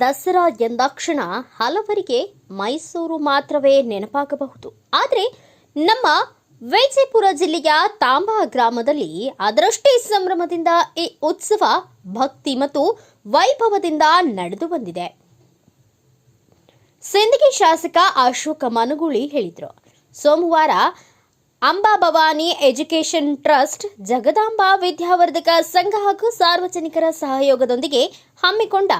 ದಸರಾ ಎಂದಾಕ್ಷಣ ಹಲವರಿಗೆ ಮೈಸೂರು ಮಾತ್ರವೇ ನೆನಪಾಗಬಹುದು. ಆದರೆ ನಮ್ಮ ವಿಜಯಪುರ ಜಿಲ್ಲೆಯ ತಾಂಬಾ ಗ್ರಾಮದಲ್ಲಿ ಅದರಷ್ಟೇ ಸಂಭ್ರಮದಿಂದ ಈ ಉತ್ಸವ ಭಕ್ತಿ ಮತ್ತು ವೈಭವದಿಂದ ನಡೆದು ಬಂದಿದೆ. ಸಿಂದಗಿ ಶಾಸಕ ಅಶೋಕ ಮನಗೂಳಿ ಹೇಳಿದರು. ಸೋಮವಾರ ಅಂಬಾಭವಾನಿ ಎಜುಕೇಷನ್ ಟ್ರಸ್ಟ್, ಜಗದಾಂಬಾ ವಿದ್ಯಾವರ್ಧಕ ಸಂಘ ಹಾಗೂ ಸಾರ್ವಜನಿಕರ ಸಹಯೋಗದೊಂದಿಗೆ ಹಮ್ಮಿಕೊಂಡ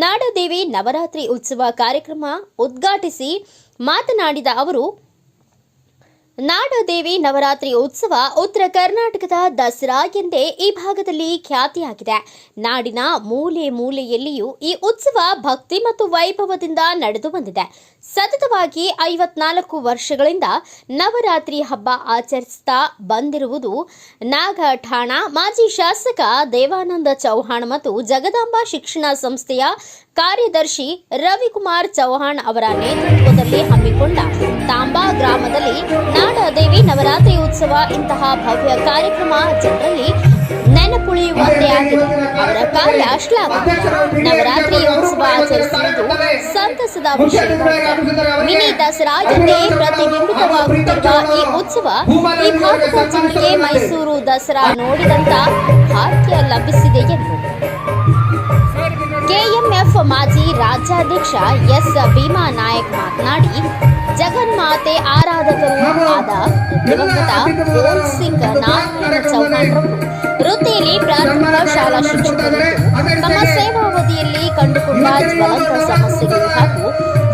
ನಾಡದೇವಿ ನವರಾತ್ರಿ ಉತ್ಸವ ಕಾರ್ಯಕ್ರಮ ಉದ್ಘಾಟಿಸಿ ಮಾತನಾಡಿದ ಅವರು, ನಾಡದೇವಿ ನವರಾತ್ರಿ ಉತ್ಸವ ಉತ್ತರ ಕರ್ನಾಟಕದ ದಸರಾ ಎಂದೇ ಈ ಭಾಗದಲ್ಲಿ ಖ್ಯಾತಿಯಾಗಿದೆ. ನಾಡಿನ ಮೂಲೆ ಮೂಲೆಯಲ್ಲಿಯೂ ಈ ಉತ್ಸವ ಭಕ್ತಿ ಮತ್ತು ವೈಭವದಿಂದ ನಡೆದು ಬಂದಿದೆ. ಸತತವಾಗಿ 54 ವರ್ಷಗಳಿಂದ ನವರಾತ್ರಿ ಹಬ್ಬ ಆಚರಿಸುತ್ತಾ ಬಂದಿರುವುದು ನಾಗಠಾಣ ಮಾಜಿ ಶಾಸಕ ದೇವಾನಂದ ಚೌಹಾಣ್ ಮತ್ತು ಜಗದಾಂಬಾ ಶಿಕ್ಷಣ ಸಂಸ್ಥೆಯ ಕಾರ್ಯದರ್ಶಿ ರವಿಕುಮಾರ್ ಚೌಹಾಣ್ ಅವರ ನೇತೃತ್ವದಲ್ಲಿ ಹಮ್ಮಿಕೊಂಡ ತಾಂಬಾ ಗ್ರಾಮದಲ್ಲಿ ನಾಡದೇವಿ ನವರಾತ್ರಿ ಉತ್ಸವ ಇಂತಹ ಭವ್ಯ ಕಾರ್ಯಕ್ರಮ ಜನರಲ್ಲಿ ನೆನಪುಳಿಯುವಂತೆ ಆಗಿದೆ. ಅವರ ಕಾರ್ಯ ಶ್ಲಾಘನೀಯ. ನವರಾತ್ರಿ ಉತ್ಸವ ಆಚರಿಸುವುದು ಸಂತಸದ ವಿಷಯವಾಗಿದೆ. ಮಿನಿ ದಸರಾ ಎಂದೇ ಪ್ರತಿಬಿಂಬಿತವಾಗುತ್ತಿರುವ ಈ ಉತ್ಸವ ಈ ಭಾಗದ ಜನರಿಗೆ ಮೈಸೂರು ದಸರಾ ನೋಡಿದಂತ ಭಾಗ್ಯ ಲಭಿಸಿದೆ ಎಂದು ಕೆಎಂಎಫ್ ಮಾಜಿ ರಾಜ್ಯಾಧ್ಯಕ್ಷ ಎಸ್ ಭೀಮಾ ನಾಯಕ್ ಮಾತನಾಡಿ, ಜಗನ್ಮಾತೆ ಆರಾಧಕರು ಆದ ದಿವಂಗತ ಗೋಲ್ ಸಿಂಗ್ ನಾರಾಯಣ ಚೌಹಾಣ್ ರವರು ವೃತ್ತಿಯಲ್ಲಿ ಪ್ರಾಥಮಿಕ ಶಾಲಾ ಶಿಕ್ಷಕರು ತಮ್ಮ ಸೇವಾವಧಿಯಲ್ಲಿ ಕಂಡುಕೊಂಡ ಜ್ವಲಂತ ಸಮಸ್ಯೆಗಳು ಹಾಗೂ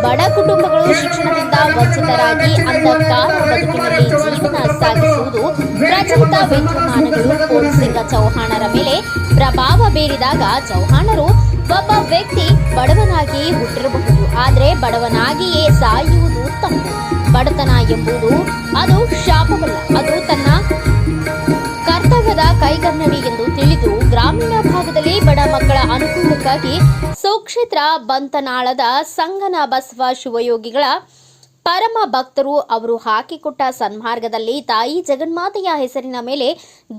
ಬಡ ಕುಟುಂಬಗಳು ಶಿಕ್ಷಣದಿಂದ ವಂಚಿತರಾಗಿ ಅಂಧಕಾರ ಬದುಕಿನಲ್ಲಿ ಜೀವನ ಸಾಗಿಸುವುದು ಪ್ರಚಲಿತ ವಿದ್ಯಮಾನಗಳು ಗೋಲ್ ಸಿಂಗ್ ಚೌಹಾಣರ ಮೇಲೆ ಪ್ರಭಾವ ಬೀರಿದಾಗ ಚೌಹಾಣರು ಒಬ್ಬ ವ್ಯಕ್ತಿ ಬಡವನಾಗಿ ಹುಟ್ಟಿರಬಹುದು, ಆದರೆ ಬಡವನಾಗಿಯೇ ಸಾಯುವುದು ತಪ್ಪು. ಬಡತನ ಎಂಬುದು ಅದು ಶಾಪವಲ್ಲ, ಅದು ತನ್ನ ಕರ್ತವ್ಯದ ಕೈಗನ್ನಡಿ ಎಂದು ತಿಳಿದು ಗ್ರಾಮೀಣ ಭಾಗದಲ್ಲಿ ಬಡ ಮಕ್ಕಳ ಅನುಕೂಲಕ್ಕಾಗಿ ಸುಕ್ಷೇತ್ರ ಬಂತನಾಳದ ಸಂಗನ ಬಸವ ಶಿವಯೋಗಿಗಳ ಪರಮ ಭಕ್ತರು ಅವರು ಹಾಕಿಕೊಟ್ಟ ಸನ್ಮಾರ್ಗದಲ್ಲಿ ತಾಯಿ ಜಗನ್ಮಾತೆಯ ಹೆಸರಿನ ಮೇಲೆ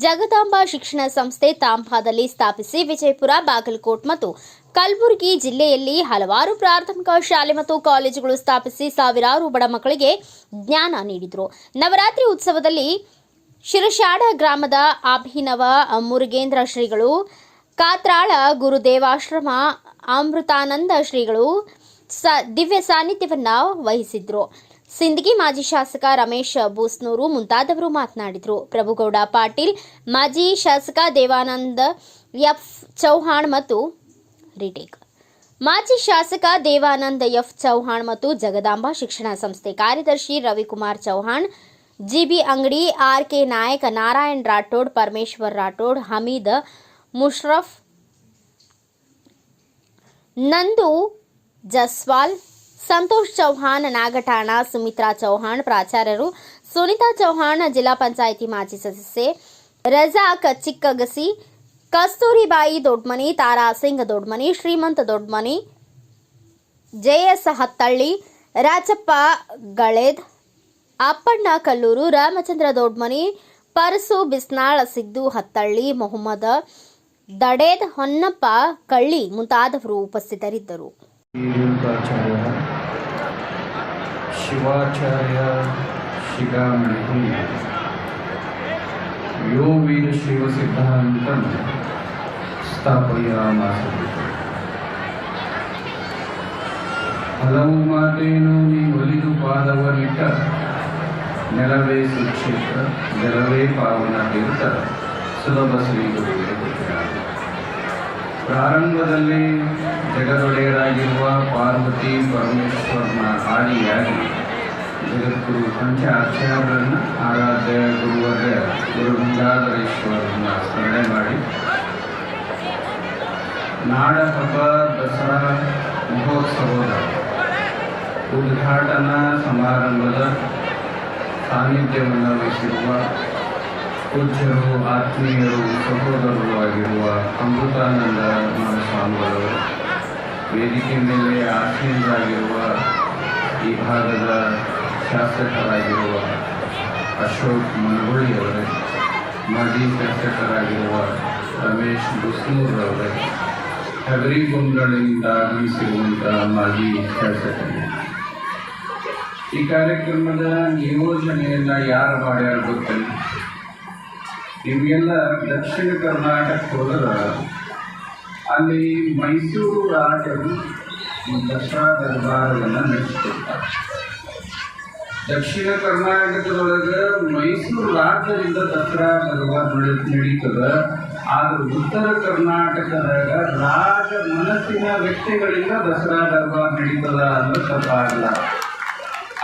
ಜಗದಾಂಬಾ ಶಿಕ್ಷಣ ಸಂಸ್ಥೆ ತಾಂಬಾದಲ್ಲಿ ಸ್ಥಾಪಿಸಿ ವಿಜಯಪುರ, ಬಾಗಲಕೋಟ್ ಮತ್ತು ಕಲಬುರಗಿ ಜಿಲ್ಲೆಯಲ್ಲಿ ಹಲವಾರು ಪ್ರಾಥಮಿಕ ಶಾಲೆ ಮತ್ತು ಕಾಲೇಜುಗಳು ಸ್ಥಾಪಿಸಿ ಸಾವಿರಾರು ಬಡ ಮಕ್ಕಳಿಗೆ ಜ್ಞಾನ ನೀಡಿದರು. ನವರಾತ್ರಿ ಉತ್ಸವದಲ್ಲಿ ಶಿರಶಾಡ ಗ್ರಾಮದ ಅಭಿನವ ಮುರುಗೇಂದ್ರ ಶ್ರೀಗಳು, ಕಾತ್ರಾಳ ಗುರುದೇವಾಶ್ರಮ ಅಮೃತಾನಂದ ಶ್ರೀಗಳು ದಿವ್ಯ ಸಾನ್ನಿಧ್ಯವನ್ನ ವಹಿಸಿದ್ರು. ಸಿಂದಗಿ ಮಾಜಿ ಶಾಸಕ ರಮೇಶ್ ಬೂಸ್ನೂರು ಮುಂತಾದವರು ಮಾತನಾಡಿದರು. ಪ್ರಭುಗೌಡ ಪಾಟೀಲ್, ಮಾಜಿ ಶಾಸಕ ದೇವಾನಂದ ಎಫ್ ಚೌಹಾಣ್ ಮತ್ತು ಮಾಜಿ ಶಾಸಕ ದೇವಾನಂದ ಎಫ್ ಚೌಹಾಣ್ ಮತ್ತು ಜಗದಾಂಬಾ ಶಿಕ್ಷಣ ಸಂಸ್ಥೆ ಕಾರ್ಯದರ್ಶಿ ರವಿಕುಮಾರ್ ಚೌಹಾಣ್, ಜಿಬಿ ಅಂಗಡಿ, ಆರ್ಕೆ ನಾಯಕ್, ನಾರಾಯಣ್ ರಾಠೋಡ್, ಪರಮೇಶ್ವರ್ ರಾಠೋಡ್, ಹಮೀದ್ ಮುಷ್ರಫ್, ನಂದು ಜಸ್ವಾಲ್, ಸಂತೋಷ್ ಚೌಹಾಣ್, ನಾಗಠಾಣ, ಸುಮಿತ್ರಾ ಚೌಹಾಣ್, ಪ್ರಾಚಾರ್ಯರು ಸುನಿತಾ ಚೌಹಾಣ್, ಜಿಲ್ಲಾ ಪಂಚಾಯಿತಿ ಮಾಜಿ ಸದಸ್ಯೆ ರಜಾಕ್ ಚಿಕ್ಕಗಸಿ, ಕಸ್ತೂರಿಬಾಯಿ ದೊಡ್ಮನಿ, ತಾರಾ ಸಿಂಗ್ ದೊಡ್ಮನಿ, ಶ್ರೀಮಂತ ದೊಡ್ಮನಿ, ಜೆಎಸ್ ಹತ್ತಳ್ಳಿ, ರಾಜಪ್ಪ ಗಳೆದ್, ಅಪ್ಪಣ್ಣ ಕಲ್ಲೂರು, ರಾಮಚಂದ್ರ ದೊಡ್ಮನಿ, ಪರಸು ಬಿಸ್ನಾಳ್, ಸಿದ್ದು ಹತ್ತಳ್ಳಿ, ಮೊಹಮ್ಮದ್ ದಡೇದ್, ಹೊನ್ನಪ್ಪ ಕಳ್ಳಿ ಮುಂತಾದವರು ಉಪಸ್ಥಿತರಿದ್ದರು. ಶಿವಾಚಾರ್ಯ ಶಿಗಾಮಣಿ ಯೋ ವೀರ ಶಿವ ಸಿದ್ಧಾಂತ ಸ್ಥಾಪಯಾಮಾಸ. ಹಲವು ಮಾತೇನು ನೀ ಒಲಿದು ಪಾದವನಿಟ್ಟ, ನೆಲವೇ ಸುಕ್ಷೇತ್ರ, ಜಲವೇ ಪಾವನ ತೀರ್ಥ, ಸುಲಭ ಶ್ರೀ ಗುರುವೇ ಗೊತ್ತಿರಾದ. ಪ್ರಾರಂಭದಲ್ಲಿ ಜಗದೊಡೆಯರಾಗಿರುವ ಪಾರ್ವತಿ ಪರಮೇಶ್ವರನ ಆದಿಯಾಗಿ ಜಗದ್ಗುರು ಪಂಚ ಆಚಾರ್ಯರನ್ನು ಆರಾಧ್ಯ ಗುರುವರ್ಯ ಗುರು ಗಂಗಾಧರೇಶ್ವರರನ್ನು ಸ್ಮರಣೆ ಮಾಡಿ ನಾಡ ಹಬ್ಬ ದಸರಾ ಮಹೋತ್ಸವದ ಉದ್ಘಾಟನಾ ಸಮಾರಂಭದ ಸಾನ್ನಿಧ್ಯವನ್ನು ವಹಿಸಿರುವ ಪೂಜ್ಯರು, ಆತ್ಮೀಯರು, ಸಹೋದರರು ಆಗಿರುವ ಅಮೃತಾನಂದ ಮಹಾಸ್ವಾಮಿಗಳು, ವೇದಿಕೆ ಮೇಲೆ ಆಸೀನರಾಗಿರುವ ಈ ಭಾಗದ ಶಾಸಕರಾಗಿರುವ ಅಶೋಕ್ ಹಗರಿಗೊಂಗಳಿಂದ ಆಗಮಿಸಿರುವಂಥ ಮಾಜಿ ಶಾಸಕರು. ಈ ಕಾರ್ಯಕ್ರಮದ ನಿಯೋಜನೆಯನ್ನ ಯಾರು ಮಾಡ್ಯಾರ ಗೊತ್ತಿಲ್ಲ. ನಿಮಗೆಲ್ಲ ದಕ್ಷಿಣ ಕರ್ನಾಟಕ ಹೋದರೆ ಅಲ್ಲಿ ಮೈಸೂರು ರಾಜರು ದಸರಾ ದರ್ಬಾರವನ್ನು ನಡೆಸಿಕೊಡ್ತಾರೆ. ದಕ್ಷಿಣ ಕರ್ನಾಟಕದೊಳಗೆ ಮೈಸೂರು ರಾಜ್ಯದಿಂದ ದಸರಾ ದರ್ಬಾರ್ ನಡೀತದ. ಆದರೆ ಉತ್ತರ ಕರ್ನಾಟಕದಾಗ ರಾಜ ಮನಸ್ಸಿನ ವ್ಯಕ್ತಿಗಳಿಂದ ದಸರಾ ದರ್ಬಾರ್ ನಡೀತದ ಅಂದ್ರೆ ತಪ್ಪಾಗಲ್ಲ.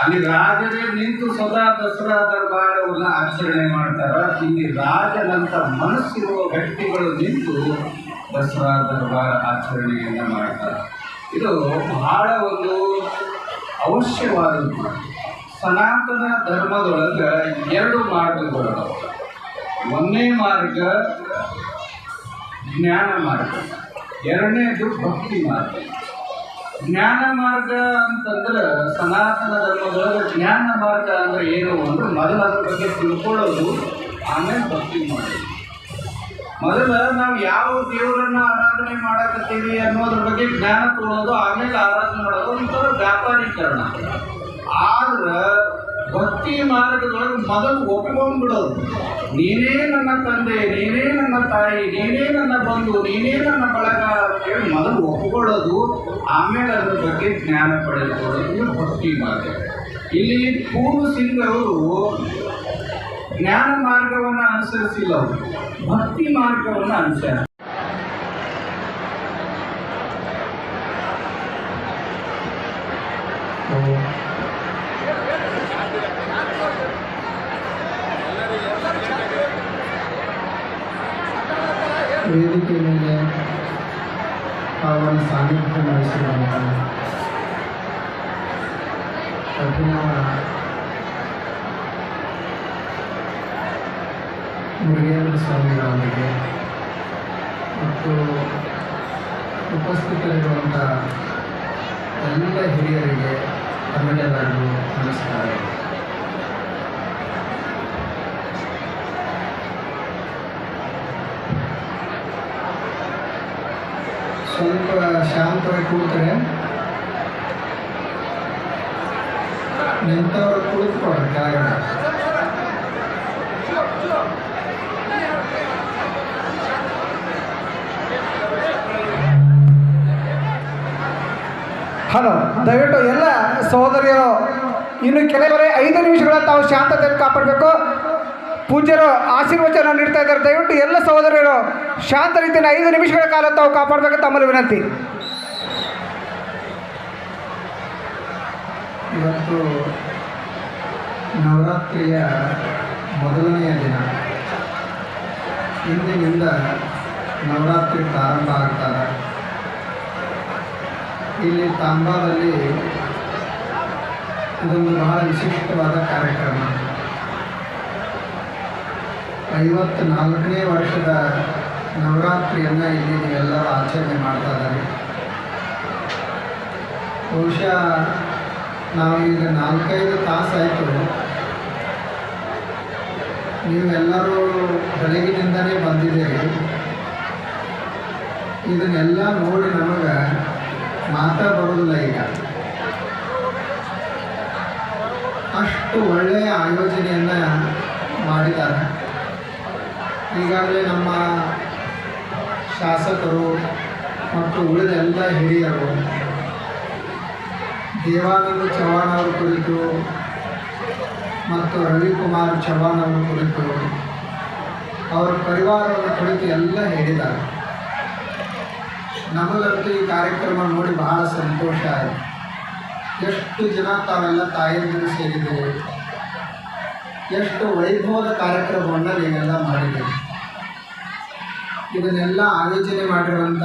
ಅಲ್ಲಿ ರಾಜರೇ ನಿಂತು ಸದಾ ದಸರಾ ದರ್ಬಾರವನ್ನು ಆಚರಣೆ ಮಾಡ್ತಾರ. ಇಲ್ಲಿ ರಾಜನಂತ ಮನಸ್ಸಿರುವ ವ್ಯಕ್ತಿಗಳು ನಿಂತು ದಸರಾ ದರ್ಬಾರ್ ಆಚರಣೆಯನ್ನು ಮಾಡ್ತಾರೆ. ಇದು ಬಹಳ ಒಂದು ಅವಶ್ಯವಾದದ್ದು. ಸನಾತನ ಧರ್ಮದೊಳಗೆ ಎರಡು ಮಾರ್ಗಗಳು. ಒಂದನೇ ಮಾರ್ಗ ಜ್ಞಾನ ಮಾರ್ಗ, ಎರಡನೇದು ಭಕ್ತಿ ಮಾರ್ಗ. ಜ್ಞಾನ ಮಾರ್ಗ ಅಂತಂದ್ರೆ ಸನಾತನ ಧರ್ಮದೊಳಗೆ ಜ್ಞಾನ ಮಾರ್ಗ ಅಂದ್ರೆ ಏನು ಅಂದ್ರೆ ಮೊದಲು ಅದ್ರ ಬಗ್ಗೆ ತಿಳ್ಕೊಳ್ಳೋದು, ಆಮೇಲೆ ಭಕ್ತಿ ಮಾಡೋದು. ಮೊದಲು ನಾವು ಯಾವ ದೇವರನ್ನ ಆರಾಧನೆ ಮಾಡಕತ್ತೀವಿ ಅನ್ನೋದ್ರ ಬಗ್ಗೆ ಜ್ಞಾನ ತಗೊಳ್ಳೋದು, ಆಮೇಲೆ ಆರಾಧನೆ ಮಾಡೋದು ಒಂಥರ ವ್ಯಾಪಾರೀಕರಣ. ಆದ್ರೆ ಭಕ್ತಿ ಮಾರ್ಗದೊಳಗೆ ಮೊದಲು ಒಪ್ಕೊಂಡ್ಬಿಡೋದು. ನೀನೇ ನನ್ನ ತಂದೆ, ನೀನೇ ನನ್ನ ತಾಯಿ, ನೀನೇ ನನ್ನ ಬಂಧು, ನೀನೇ ನನ್ನ ಬಳಗ ಅಂತೇಳಿ ಮೊದಲು ಒಪ್ಕೊಳ್ಳೋದು, ಆಮೇಲೆ ಅದ್ರ ಬಗ್ಗೆ ಜ್ಞಾನ ಪಡೆದುಕೊಳ್ಳೋದು ಭಕ್ತಿ ಮಾರ್ಗ. ಇಲ್ಲಿ ಪೂರ್ವ ಸಿಂಗ್ ಅವರು ಜ್ಞಾನ ಮಾರ್ಗವನ್ನು ಅನುಸರಿಸಿಲ್ಲ, ಅವರು ಭಕ್ತಿ ಮಾರ್ಗವನ್ನು ಅನುಸರಿಸ. ವೇದಿಕೆ ಮೇಲೆ ಅವರ ಸಾನ್ನಿಧ್ಯ ವಹಿಸಿರುವಂಥ ಅಭಿನವ ಮುರುಗೇಂದ್ರ ಸ್ವಾಮಿಗಳವರಿಗೆ ಮತ್ತು ಉಪಸ್ಥಿತರಿರುವಂಥ ಎಲ್ಲ ಹಿರಿಯರಿಗೆ ತಮ್ಮೆಲ್ಲರಿಗೂ ನಮಸ್ಕಾರ. ಸ್ವಲ್ಪ ಶಾಂತವಾಗಿ ಕೂತ್ರೆ, ನಿಂತವರು ಕುಳಿತುಕೊಡ್ರಿ ಕೆಳಗಡೆ. ಹಲೋ, ದಯವಿಟ್ಟು ಎಲ್ಲ ಸಹೋದರಿಯರು ಇನ್ನು ಕೆಲವರೇ 5 ನಿಮಿಷಗಳ ತಾವು ಶಾಂತತೆಯನ್ನು ಕಾಪಾಡಬೇಕು. ಪೂಜ್ಯರು ಆಶೀರ್ವಚನ ನೀಡ್ತಾ ಇದ್ದಾರೆ. ದಯವಿಟ್ಟು ಎಲ್ಲ ಸಹೋದರಿಯರು ಶಾಂತ ರೀತಿಯನ್ನು 5 ನಿಮಿಷಗಳ ಕಾಲ ತಾವು ಕಾಪಾಡಬೇಕು ತಮ್ಮಲ್ಲಿ ವಿನಂತಿ. ಇವತ್ತು ನವರಾತ್ರಿಯ ಮೊದಲನೆಯ ದಿನ. ಇಂದಿನಿಂದ ನವರಾತ್ರಿ ಪ್ರಾರಂಭ ಆಗ್ತಾರೆ. ಇಲ್ಲಿ ತಾಂಬಾದಲ್ಲಿ ಇದೊಂದು ಬಹಳ ವಿಶಿಷ್ಟವಾದ ಕಾರ್ಯಕ್ರಮ. 54ನೇ ವರ್ಷದ ನವರಾತ್ರಿಯನ್ನು ಇಲ್ಲಿ ನೀವೆಲ್ಲರೂ ಆಚರಣೆ ಮಾಡ್ತಾ ಇದ್ದಾರೆ. ಬಹುಶಃ ನಾವು ಈಗ 4-5 ತಾಸಾಯಿತು. ನೀವೆಲ್ಲರೂ ಬೆಳಗಿನಿಂದಲೇ ಬಂದಿದ್ದೀರಿ. ಇದನ್ನೆಲ್ಲ ನೋಡಿ ನಮಗೆ ಮಾತಾ ಬರೋದಿಲ್ಲ. ಈಗ ಅಷ್ಟು ಒಳ್ಳೆಯ ಆಯೋಜನೆಯನ್ನು ಮಾಡಿದ್ದಾರೆ. ಈಗಾಗಲೇ ನಮ್ಮ ಶಾಸಕರು ಮತ್ತು ಉಳಿದ ಎಲ್ಲ ಹಿರಿಯರು ದೇವಾನಂದ ಚವ್ಹಾಣ್ ಅವರ ಕುರಿತು ಮತ್ತು ರವಿಕುಮಾರ್ ಚವ್ಹಾಣ್ ಅವರ ಕುರಿತು, ಅವರ ಪರಿವಾರದ ಕುರಿತು ಎಲ್ಲ ಹೇಳಿದ್ದಾರೆ. ನಮಗಂತೂ ಈ ಕಾರ್ಯಕ್ರಮ ನೋಡಿ ಬಹಳ ಸಂತೋಷ ಆಯಿತು. ಎಷ್ಟು ಜನ ತಾವೆಲ್ಲ ತಾಯಂದಿರು ಸೇರಿದ್ದೀರಿ, ಎಷ್ಟು ವೈಭವದ ಕಾರ್ಯಕ್ರಮವನ್ನು ನೀವೆಲ್ಲ ಮಾಡಿದ್ದೀರಿ. ಇದನ್ನೆಲ್ಲ ಆಯೋಜನೆ ಮಾಡಿರುವಂಥ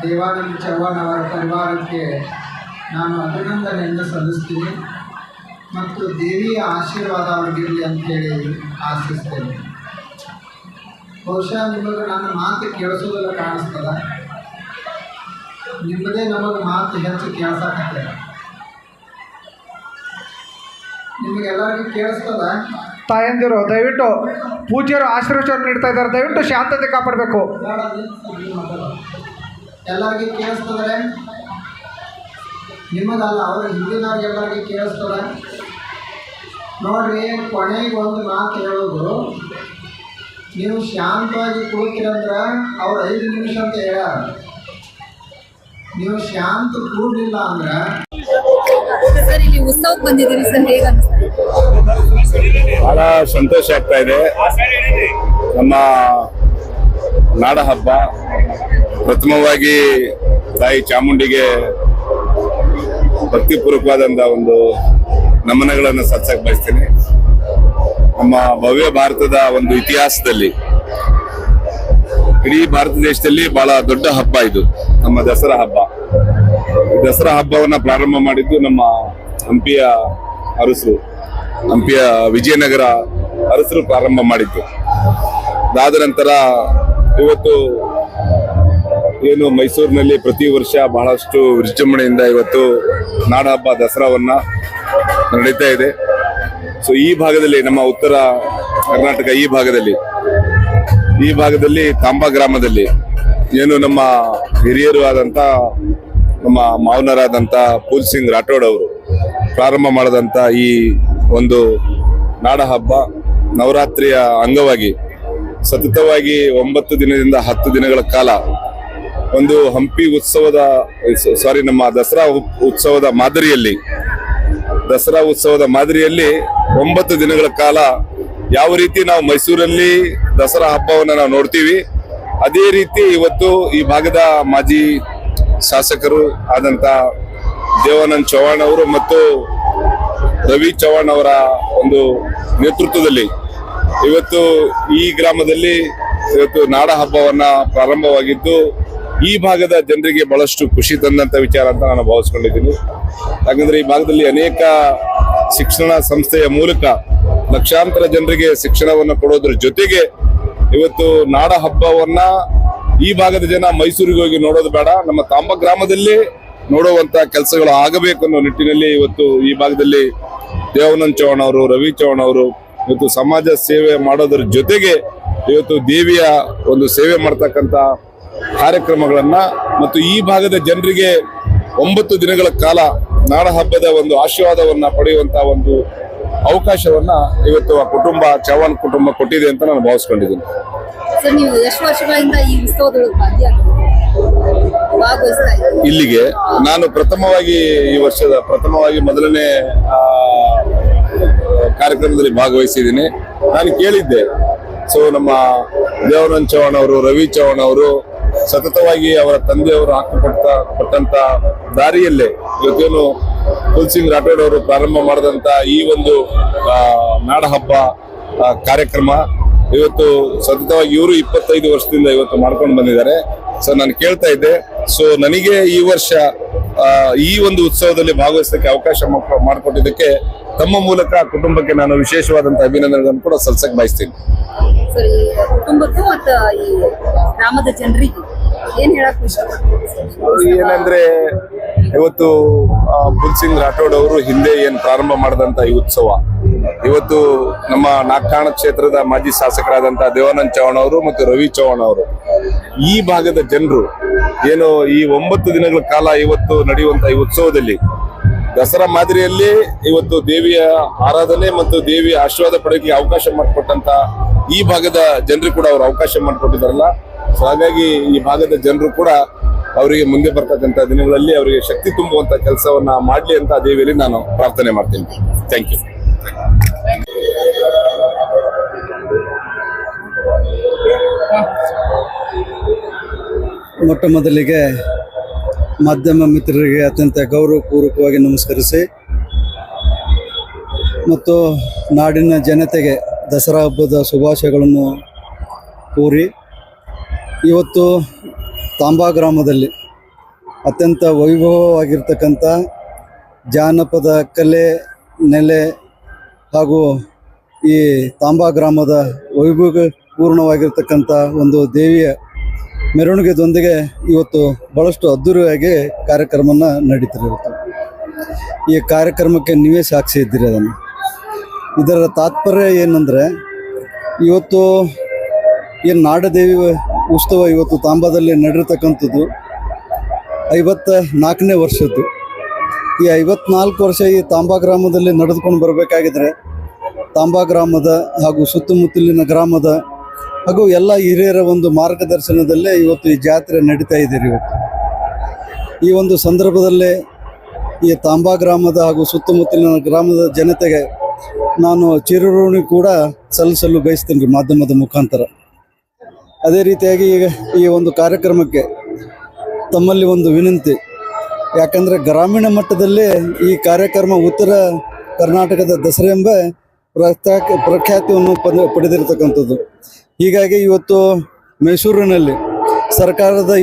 ದೇವಾನಂದ ಚವ್ಹಾಣ್ ಅವರ ಪರಿವಾರಕ್ಕೆ ನಾನು ಅಭಿನಂದನೆಯನ್ನು ಸಲ್ಲಿಸ್ತೀನಿ ಮತ್ತು ದೇವಿಯ ಆಶೀರ್ವಾದ ಅವ್ರಿಗಿರಲಿ ಅಂಥೇಳಿ ಆಶಿಸ್ತೇನೆ. ಬಹುಶಃ ನಿಮಗೆ ನನ್ನ ಮಾತು ಕೇಳಿಸೋದೆಲ್ಲ ಕಾಣಿಸ್ತದ. ನಿಮ್ಮದೇ ನಮಗೆ ಮಾತು ಹೆಚ್ಚು ಕೇಳಿಸಕತ್ತೆ. ನಿಮಗೆಲ್ಲರಿಗೂ ಕೇಳಿಸ್ತದ? ತಾಯಂದಿರು ದಯವಿಟ್ಟು ಪೂಜ್ಯರು ಆಶೀರ್ವಚನ ನೀಡ್ತಾ ಇದ್ದಾರೆ. ದಯವಿಟ್ಟು ಶಾಂತತೆ ಕಾಪಾಡಬೇಕು. ಎಲ್ಲರಿಗೆ ಕೇಳಿಸ್ತದ್ರೆ ನಿಮಗಲ್ಲ, ಅವ್ರ ಹಿಂದಿನವ್ರಿಗೆಲ್ಲರಿಗೆ ಕೇಳಿಸ್ತದ. ನೋಡ್ರಿ, ಕೊನೆಗೆ ಒಂದು ಮಾತು ಹೇಳೋದು, ನೀವು ಶಾಂತವಾಗಿ ಕೂಡ್ತೀರಂದ್ರೆ ಅವ್ರು 5 ನಿಮಿಷ ಅಂತ ಹೇಳ್ಯಾರ. ನೀವು ಶಾಂತ ಕೂಡಲಿಲ್ಲ ಅಂದ್ರೆ ಸರ್, ಇಲ್ಲಿ ಉತ್ಸವಕ್ಕೆ ಬಂದಿದ್ದೀರಿ ಸರ್, ಹೇಗೆ ಅನಿಸ್ತಾ ಇದೆ? ಬಹಳ ಸಂತೋಷ ಆಗ್ತಾ ಇದೆ. ನಮ್ಮ ನಾಡ ಹಬ್ಬ ಪ್ರಥಮವಾಗಿ ತಾಯಿ ಚಾಮುಂಡಿಗೆ ಭಕ್ತಿಪೂರ್ವಕವಾದಂಥ ಒಂದು ನಮನಗಳನ್ನು ಸಲ್ಲಿಸಕ್ಕೆ ಬಯಸ್ತೀನಿ. ನಮ್ಮ ಭವ್ಯ ಭಾರತದ ಒಂದು ಇತಿಹಾಸದಲ್ಲಿ, ಇಡೀ ಭಾರತ ದೇಶದಲ್ಲಿ ಬಹಳ ದೊಡ್ಡ ಹಬ್ಬ ಇದು ನಮ್ಮ ದಸರಾ ಹಬ್ಬ. ದಸರಾ ಹಬ್ಬವನ್ನ ಪ್ರಾರಂಭ ಮಾಡಿದ್ದು ನಮ್ಮ ಹಂಪಿಯ ಅರಸರು, ಹಂಪಿಯ ವಿಜಯನಗರ ಅರಸರು ಪ್ರಾರಂಭ ಮಾಡಿದ್ದು. ಅದಾದ ನಂತರ ಇವತ್ತು ಏನು ಮೈಸೂರಿನಲ್ಲಿ ಪ್ರತಿ ವರ್ಷ ಬಹಳಷ್ಟು ವಿಜೃಂಭಣೆಯಿಂದ ಇವತ್ತು ನಾಡ ಹಬ್ಬ ದಸರಾವನ್ನ ನಡೀತಾ ಇದೆ. ಸೊ ಈ ಭಾಗದಲ್ಲಿ, ನಮ್ಮ ಉತ್ತರ ಕರ್ನಾಟಕ ಈ ಭಾಗದಲ್ಲಿ ತಾಂಬಾ ಗ್ರಾಮದಲ್ಲಿ ಏನು ನಮ್ಮ ಹಿರಿಯರು ಆದಂತ ನಮ್ಮ ಮಾವನರಾದಂತ ಫೂಲ್ ಸಿಂಗ್ ರಾಠೋಡ್ ಅವರು ಪ್ರಾರಂಭ ಮಾಡಿದಂತ ಈ ಒಂದು ನಾಡ ಹಬ್ಬ ನವರಾತ್ರಿಯ ಅಂಗವಾಗಿ ಸತತವಾಗಿ 9 ದಿನದಿಂದ 10 ದಿನಗಳ ಕಾಲ ಒಂದು ಹಂಪಿ ನಮ್ಮ ದಸರಾ ಉತ್ಸವದ ಮಾದರಿಯಲ್ಲಿ 9 ದಿನಗಳ ಕಾಲ ಯಾವ ರೀತಿ ನಾವು ಮೈಸೂರಲ್ಲಿ ದಸರಾ ಹಬ್ಬವನ್ನು ನಾವು ನೋಡ್ತೀವಿ, ಅದೇ ರೀತಿ ಇವತ್ತು ಈ ಭಾಗದ ಮಾಜಿ ಶಾಸಕರು ಆದಂತ ದೇವಾನಂದ್ ಚೌಹಾಣ್ ಅವರು ಮತ್ತು ರವಿ ಚೌಹಾಣ್ ಅವರ ಒಂದು ನೇತೃತ್ವದಲ್ಲಿ ಇವತ್ತು ಈ ಗ್ರಾಮದಲ್ಲಿ ಇವತ್ತು ನಾಡ ಹಬ್ಬವನ್ನ ಪ್ರಾರಂಭವಾಗಿದ್ದು ಈ ಭಾಗದ ಜನರಿಗೆ ಬಹಳಷ್ಟು ಖುಷಿ ತಂದಂತ ವಿಚಾರ ಅಂತ ನಾನು ಭಾವಿಸ್ಕೊಂಡಿದ್ದೀನಿ. ಯಾಕಂದ್ರೆ ಈ ಭಾಗದಲ್ಲಿ ಅನೇಕ ಶಿಕ್ಷಣ ಸಂಸ್ಥೆಯ ಮೂಲಕ ಲಕ್ಷಾಂತರ ಜನರಿಗೆ ಶಿಕ್ಷಣವನ್ನು ಕೊಡೋದ್ರ ಜೊತೆಗೆ ಇವತ್ತು ನಾಡ ಹಬ್ಬವನ್ನ ಈ ಭಾಗದ ಜನ ಮೈಸೂರಿಗೆ ಹೋಗಿ ನೋಡೋದು ಬೇಡ, ನಮ್ಮ ತಾಂಬಾ ಗ್ರಾಮದಲ್ಲಿ ನೋಡುವಂತ ಕೆಲಸಗಳು ಆಗಬೇಕು ಅನ್ನೋ ನಿಟ್ಟಿನಲ್ಲಿ ಇವತ್ತು ಈ ಭಾಗದಲ್ಲಿ ದೇವಾನಂದ್ ಚೌಹಾಣ್ ಅವರು, ರವಿ ಚೌಹಾಣ್ ಅವರು ಇವತ್ತು ಸಮಾಜ ಸೇವೆ ಮಾಡೋದ್ರ ಜೊತೆಗೆ ಇವತ್ತು ದೇವಿಯ ಒಂದು ಸೇವೆ ಮಾಡ್ತಕ್ಕಂಥ ಕಾರ್ಯಕ್ರಮಗಳನ್ನ ಮತ್ತು ಈ ಭಾಗದ ಜನರಿಗೆ 9 ದಿನಗಳ ಕಾಲ ನಾಡ ಹಬ್ಬದ ಒಂದು ಆಶೀರ್ವಾದವನ್ನ ಪಡೆಯುವಂತ ಒಂದು ಅವಕಾಶವನ್ನ ಇವತ್ತು ಆ ಚೌಹಾಣ್ ಕುಟುಂಬ ಕೊಟ್ಟಿದೆ ಅಂತ ನಾನು ಭಾವಿಸ್ಕೊಂಡಿದ್ದೀನಿ. ಸರ್, ನೀವು ಎಷ್ಟು ವರ್ಷಗಳಿಂದ ಈ ಉತ್ಸವದೊಳಗೆ ಭಾಗವಹಿಸ್ತಾ ಇದ್ದೀರಿ? ಇಲ್ಲಿಗೆ ನಾನು ಪ್ರಥಮವಾಗಿ ಮೊದಲನೇ ಕಾರ್ಯಕ್ರಮದಲ್ಲಿ ಭಾಗವಹಿಸಿದ್ದೀನಿ. ನಾನು ಕೇಳಿದ್ದೆ, ಸೊ ನಮ್ಮ ದೇವಾನಂದ್ ಚೌಹಾಣ್ ಅವರು, ರವಿ ಚೌಹಾಣ್ ಅವರು ಸತತವಾಗಿ ಅವರ ತಂದೆಯವರು ಹಾಕಿಕೊಟ್ಟಂತ ದಾರಿಯಲ್ಲೇ ಇವತ್ತೇನು ಫೂಲ್ ಸಿಂಗ್ ರಾಠೋಡ್ ಅವರು ಪ್ರಾರಂಭ ಮಾಡಿದಂತ ಈ ಒಂದು ನಾಡ ಹಬ್ಬ ಕಾರ್ಯಕ್ರಮ ಇವತ್ತು ಸತತವಾಗಿ ಇವರು 25 ವರ್ಷದಿಂದ ಇವತ್ತು ಮಾಡ್ಕೊಂಡು ಬಂದಿದ್ದಾರೆ. ಸೊ ನಾನು ಕೇಳ್ತಾ ಇದ್ದೆ, ಸೊ ನನಗೆ ಈ ವರ್ಷ ಈ ಒಂದು ಉತ್ಸವದಲ್ಲಿ ಭಾಗವಹಿಸಲಿಕ್ಕೆ ಅವಕಾಶ ಮಾಡಿಕೊಟ್ಟಿದ್ದಕ್ಕೆ ತಮ್ಮ ಮೂಲಕ ಕುಟುಂಬಕ್ಕೆ ನಾನು ವಿಶೇಷವಾದಂತ ಅಭಿನಂದನೆಗಳನ್ನು ಕೂಡ ಸಲ್ಲಿಸಕ್ಕೆ ಬಯಸ್ತೀನಿ. ಸರ್, ಈ ಕುಟುಂಬಕ್ಕೂ ಮತ್ತು ಈ ಗ್ರಾಮದ ಜನರಿಗೆ ಏನ್ ಹೇಳಕ್ ಇಷ್ಟಪಡ್ತೀರಿ? ಏನಂದ್ರೆ ಇವತ್ತು ಫೂಲ್ ಸಿಂಗ್ ರಾಠೋಡ್ ಅವರು ಹಿಂದೆ ಏನ್ ಪ್ರಾರಂಭ ಮಾಡಿದಂತ ಈ ಉತ್ಸವ ಇವತ್ತು ನಮ್ಮ ನಾಗಠಾಣ ಕ್ಷೇತ್ರದ ಮಾಜಿ ಶಾಸಕರಾದಂತಹ ದೇವಾನಂದ್ ಚೌಹಾಣ್ ಅವರು ಮತ್ತು ರವಿ ಚೌಹಾಣ್ ಅವರು ಈ ಭಾಗದ ಜನರು ಏನು ಈ 9 ದಿನಗಳ ಕಾಲ ಇವತ್ತು ನಡೆಯುವಂತ ಈ ಉತ್ಸವದಲ್ಲಿ ದಸರಾ ಮಾದರಿಯಲ್ಲಿ ಇವತ್ತು ದೇವಿಯ ಆರಾಧನೆ ಮತ್ತು ದೇವಿಯ ಆಶೀರ್ವಾದ ಪಡೆಯಲಿಕ್ಕೆ ಅವಕಾಶ ಮಾಡಿಕೊಟ್ಟಂತ ಈ ಭಾಗದ ಜನರು ಕೂಡ ಅವರು ಅವಕಾಶ ಮಾಡಿಕೊಟ್ಟಿದ್ದಾರಲ್ಲ. ಸೊ ಹಾಗಾಗಿ ಈ ಭಾಗದ ಜನರು ಕೂಡ ಅವರಿಗೆ ಮುಂದೆ ಬರ್ತಕ್ಕಂಥ ದಿನಗಳಲ್ಲಿ ಅವರಿಗೆ ಶಕ್ತಿ ತುಂಬುವಂತ ಕೆಲಸವನ್ನ ಮಾಡ್ಲಿ ಅಂತ ದೇವಿಯಲ್ಲಿ ನಾನು ಪ್ರಾರ್ಥನೆ ಮಾಡ್ತೀನಿ. Thank you. ಮೊಟ್ಟ ಮೊದಲಿಗೆ ಮಾಧ್ಯಮ ಮಿತ್ರರಿಗೆ ಅತ್ಯಂತ ಗೌರವಪೂರ್ವಕವಾಗಿ ನಮಸ್ಕರಿಸಿ ಮತ್ತು ನಾಡಿನ ಜನತೆಗೆ ದಸರಾ ಹಬ್ಬದ ಶುಭಾಶಯಗಳನ್ನು ಕೋರಿ, ಇವತ್ತು ತಾಂಬಾ ಗ್ರಾಮದಲ್ಲಿ ಅತ್ಯಂತ ವೈಭವವಾಗಿರ್ತಕ್ಕಂಥ ಜಾನಪದ ಕಲೆ ನೆಲೆ ಹಾಗೂ ಈ ತಾಂಬಾ ಗ್ರಾಮದ ವೈಭವಪೂರ್ಣವಾಗಿರ್ತಕ್ಕಂಥ ಒಂದು ದೇವಿಯ ಮೆರವಣಿಗೆದೊಂದಿಗೆ ಇವತ್ತು ಭಾಳಷ್ಟು ಅದ್ಧೂರಿಯಾಗಿ ಕಾರ್ಯಕ್ರಮನ ನಡೀತಿರುತ್ತೆ. ಈ ಕಾರ್ಯಕ್ರಮಕ್ಕೆ ನೀವೇ ಸಾಕ್ಷಿ ಇದ್ದೀರಿ. ಇದರ ತಾತ್ಪರ್ಯ ಏನಂದರೆ, ಇವತ್ತು ಏನು ನಾಡದೇವಿ ಉತ್ಸವ ಇವತ್ತು ತಾಂಬಾದಲ್ಲಿ ನಡೆದಿರ್ತಕ್ಕಂಥದ್ದು 54ನೇ ವರ್ಷದ್ದು. ಈ 54 ವರ್ಷ ಈ ತಾಂಬಾ ಗ್ರಾಮದಲ್ಲಿ ನಡೆದುಕೊಂಡು ಬರಬೇಕಾಗಿದ್ರೆ ತಾಂಬಾ ಗ್ರಾಮದ ಹಾಗೂ ಸುತ್ತಮುತ್ತಲಿನ ಗ್ರಾಮದ ಹಾಗೂ ಎಲ್ಲ ಹಿರಿಯರ ಒಂದು ಮಾರ್ಗದರ್ಶನದಲ್ಲೇ ಇವತ್ತು ಈ ಜಾತ್ರೆ ನಡೀತಾ ಇದೆ ಇವತ್ತು. ಈ ಒಂದು ಸಂದರ್ಭದಲ್ಲೇ ಈ ತಾಂಬಾ ಗ್ರಾಮದ ಹಾಗೂ ಸುತ್ತಮುತ್ತಲಿನ ಗ್ರಾಮದ ಜನತೆಗೆ ನಾನು ಚಿರಋಣಿ ಕೂಡ ಸಲ್ಲಿಸಲು ಬಯಸ್ತೇನೆ ರೀ ಮಾಧ್ಯಮದ ಮುಖಾಂತರ. ಅದೇ ರೀತಿಯಾಗಿ ಈಗ ಈ ಒಂದು ಕಾರ್ಯಕ್ರಮಕ್ಕೆ ತಮ್ಮಲ್ಲಿ ಒಂದು ವಿನಂತಿ, ಯಾಕಂದರೆ ಗ್ರಾಮೀಣ ಮಟ್ಟದಲ್ಲಿ ಈ ಕಾರ್ಯಕ್ರಮ ಉತ್ತರ ಕರ್ನಾಟಕದ ದಸರಾ ಎಂಬ ಪ್ರಖ್ಯಾತಿಯನ್ನು ಪಡೆದಿರತಕ್ಕಂಥದ್ದು. ಹೀಗಾಗಿ ಇವತ್ತು ಮೈಸೂರಿನಲ್ಲಿ ಸರ್ಕಾರದ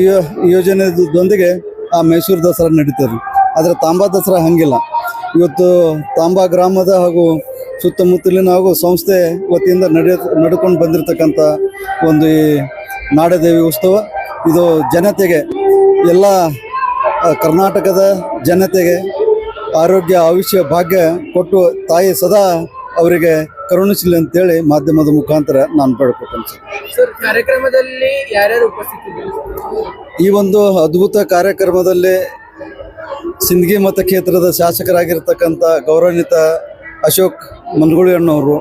ಯೋಜನೆದೊಂದಿಗೆ ಆ ಮೈಸೂರು ದಸರಾ ನಡೀತದೆ. ಆದರೆ ತಾಂಬಾ ದಸರಾ ಹಂಗಿಲ್ಲ. ಇವತ್ತು ತಾಂಬಾ ಗ್ರಾಮದ ಹಾಗೂ ಸುತ್ತಮುತ್ತಲಿನ ಹಾಗೂ ಸಂಸ್ಥೆ ವತಿಯಿಂದ ನಡ್ಕೊಂಡು ಬಂದಿರತಕ್ಕಂಥ ಒಂದು ಈ ನಾಡದೇವಿ ಉತ್ಸವ ಇದು ಜನತೆಗೆ, ಎಲ್ಲ ಕರ್ನಾಟಕದ ಜನತೆಗೆ ಆರೋಗ್ಯ ಆಯುಷ್ಯ ಭಾಗ್ಯ ಕೊಟ್ಟು ತಾಯಿ ಸದಾ ಅವರಿಗೆ ಕರುಣಿಸಲಿ ಅಂತೇಳಿ ಮಾಧ್ಯಮದ ಮುಖಾಂತರ ನಾನು ಬೇಡ್ಕೊತೇನೆ ಸರ್. ಕಾರ್ಯಕ್ರಮದಲ್ಲಿ ಯಾರ್ಯಾರು ಉಪಸ್ಥಿತಿದ್ದರು? ಈ ಒಂದು ಅದ್ಭುತ ಕಾರ್ಯಕ್ರಮದಲ್ಲಿ ಸಿಂದಗಿ ಮತಕ್ಷೇತ್ರದ ಶಾಸಕರಾಗಿರ್ತಕ್ಕಂಥ ಗೌರವಾನ್ವಿತ ಅಶೋಕ್ ಮನಗುಳಿ ಅಣ್ಣವರು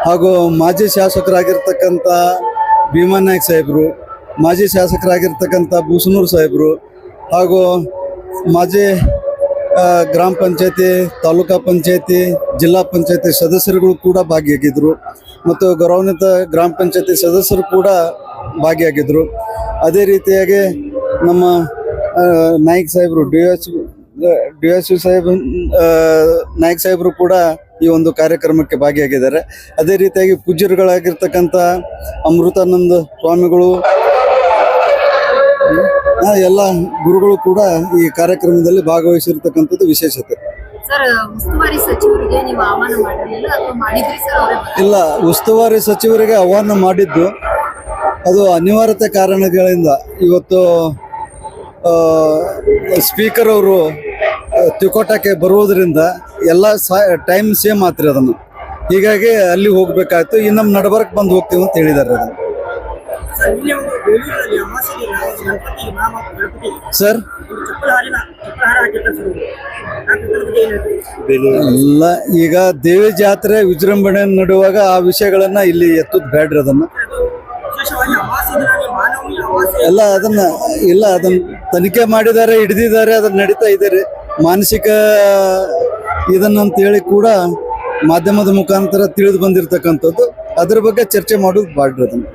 ಹಾಗೂ ಮಾಜಿ ಶಾಸಕರಾಗಿರ್ತಕ್ಕಂಥ ಭೀಮಾ ನಾಯ್ಕ ಸಾಹೇಬರು, ಮಾಜಿ ಶಾಸಕರಾಗಿರ್ತಕ್ಕಂಥ ಬೂಸನೂರು ಸಾಹೇಬರು ಹಾಗೂ ಮಾಜಿ ಗ್ರಾಮ ಪಂಚಾಯತಿ, ತಾಲೂಕಾ ಪಂಚಾಯತಿ, ಜಿಲ್ಲಾ ಪಂಚಾಯತಿ ಸದಸ್ಯರುಗಳು ಕೂಡ ಭಾಗಿಯಾಗಿದ್ದರು ಮತ್ತು ಗೌರವಾನ್ವಿತ ಗ್ರಾಮ ಪಂಚಾಯತಿ ಸದಸ್ಯರು ಕೂಡ ಭಾಗಿಯಾಗಿದ್ದರು. ಅದೇ ರೀತಿಯಾಗಿ ನಮ್ಮ ನಾಯ್ಕ ಸಾಹೇಬರು ಡಿ ಎಸ್ ಸಾಹೇಬ್ ನಾಯ್ಕ ಸಾಹೇಬರು ಕೂಡ ಈ ಒಂದು ಕಾರ್ಯಕ್ರಮಕ್ಕೆ ಭಾಗಿಯಾಗಿದ್ದಾರೆ. ಅದೇ ರೀತಿಯಾಗಿ ಪೂಜ್ಯರುಗಳಾಗಿರ್ತಕ್ಕಂಥ ಅಮೃತಾನಂದ ಸ್ವಾಮಿಗಳು, ಎಲ್ಲ ಗುರುಗಳು ಕೂಡ ಈ ಕಾರ್ಯಕ್ರಮದಲ್ಲಿ ಭಾಗವಹಿಸಿರ್ತಕ್ಕಂಥದ್ದು ವಿಶೇಷತೆ. ಸರ್, ಉಸ್ತುವಾರಿ ಸಚಿವರಿಗೆ ನೀವು ಆಹ್ವಾನ ಮಾಡಿರಲಿಲ್ಲ ಅಥವಾ ಮಾಡಿದ್ರಿ ಸರ್? ಅವರೇ ಇಲ್ಲ, ಉಸ್ತುವಾರಿ ಸಚಿವರಿಗೆ ಆಹ್ವಾನ ಮಾಡಿದ್ದು ಅದು ಅನಿವಾರ್ಯತೆ ಕಾರಣಗಳಿಂದ. ಇವತ್ತು ಸ್ಪೀಕರ್ ಅವರು ತಿಕೋಟಕ್ಕೆ ಬರುವುದರಿಂದ ಎಲ್ಲ ಟೈಮ್ ಸೇಮ್ ಆತ್ರಿ ಅದನ್ನು. ಹೀಗಾಗಿ ಅಲ್ಲಿ ಹೋಗ್ಬೇಕಾಯ್ತು. ಇನ್ನು ನಮ್ಮ ನಡಬರ್ಕ್ ಬಂದು ಹೋಗ್ತೀವಿ ಅಂತ ಹೇಳಿದ್ದಾರೆ ಅದನ್ನು. ಸರ್ ಇಲ್ಲ, ಈಗ ದೇವಿ ಜಾತ್ರೆ ವಿಜೃಂಭಣೆ ನಡುವಾಗ ಆ ವಿಷಯಗಳನ್ನ ಇಲ್ಲಿ ಎತ್ತುದು ಬೇಡ್ರಿ. ಅದನ್ನು ಎಲ್ಲ ಅದನ್ನ ತನಿಖೆ ಮಾಡಿದ್ದಾರೆ, ಹಿಡಿದಿದ್ದಾರೆ, ಅದನ್ನ ನಡೀತಾ ಇದ್ದಾರೆ. ಮಾನಸಿಕ ಇದನ್ನಂತೇಳಿ ಕೂಡ ಮಾಧ್ಯಮದ ಮುಖಾಂತರ ತಿಳಿದು ಬಂದಿರತಕ್ಕಂಥದ್ದು. ಅದ್ರ ಬಗ್ಗೆ ಚರ್ಚೆ ಮಾಡೋದು ಬಾಡ್ರಿ ಅದನ್ನು.